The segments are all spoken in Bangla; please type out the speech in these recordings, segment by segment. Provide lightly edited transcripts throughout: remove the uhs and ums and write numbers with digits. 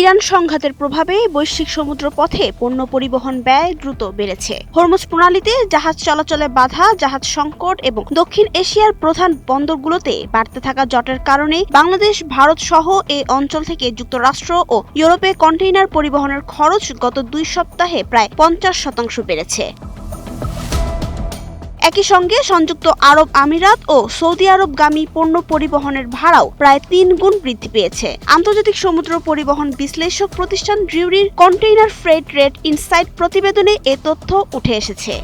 ইরান সংঘাতের প্রভাবে বৈশ্বিক সমুদ্র পথে পণ্য পরিবহন ব্যয় দ্রুত বেড়েছে। হরমুজ প্রণালীতে জাহাজ চলাচলে বাধা, জাহাজ সংকট এবং দক্ষিণ এশিয়ার প্রধান বন্দরগুলোতে বাড়তে থাকা জটের কারণে বাংলাদেশ, ভারত সহ এই অঞ্চল থেকে যুক্তরাষ্ট্র ও ইউরোপে কন্টেইনার পরিবহনের খরচ গত 2 সপ্তাহে প্রায় 50% বেড়েছে। একই সঙ্গে সংযুক্ত আরব আমিরাত ও সৌদি আরবগামী পণ্য পরিবহনের ভাড়াও প্রায় 3 গুণ বৃদ্ধি পেয়েছে। আন্তর্জাতিক সমুদ্র পরিবহন বিশ্লেষক প্রতিষ্ঠান ড্রিউরির কন্টেইনার ফ্রেট রেট ইনসাইট প্রতিবেদনে এ তথ্য উঠে এসেছে।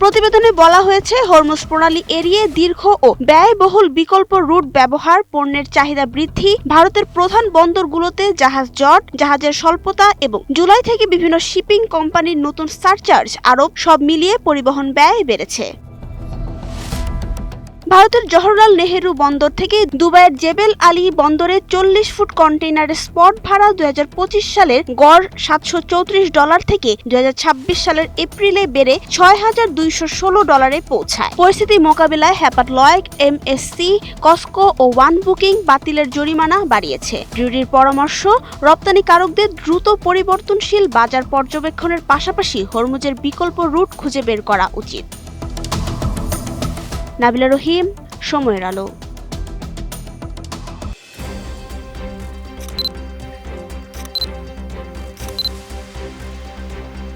প্রতিবেদনে বলা হয়েছে, হরমুজ প্রণালী এড়িয়ে দীর্ঘ ও ব্যয়বহুল বিকল্প রুট ব্যবহার, পণ্যের চাহিদা বৃদ্ধি, ভারতের প্রধান বন্দরগুলোতে জাহাজ জট, জাহাজের স্বল্পতা এবং জুলাই থেকে বিভিন্ন শিপিং কোম্পানির নতুন সারচার্জ আরোপ সব মিলিয়ে পরিবহন ব্যয় বেড়েছে। ভারতের জওহরলাল নেহেরু বন্দর থেকে দুবাইয়ের জেবেল আলী বন্দরে 40 ফুট কন্টেইনারের স্পট ভাড়া 2025 সালের গড় $734 থেকে 2026 সালের এপ্রিলে বেড়ে $6,216 পৌঁছায়। পরিস্থিতি মোকাবিলায় হ্যাপাট-লয়েক, এমএসসি, কসকো ও ওয়ান বুকিং বাতিলের জরিমানা বাড়িয়েছে। ড্রিউরির পরামর্শ, রপ্তানিকারকদের দ্রুত পরিবর্তনশীল বাজার পর্যবেক্ষণের পাশাপাশি হরমুজের বিকল্প রুট খুঁজে বের করা উচিত। নাবিলা রহিম, সময়ের আলো।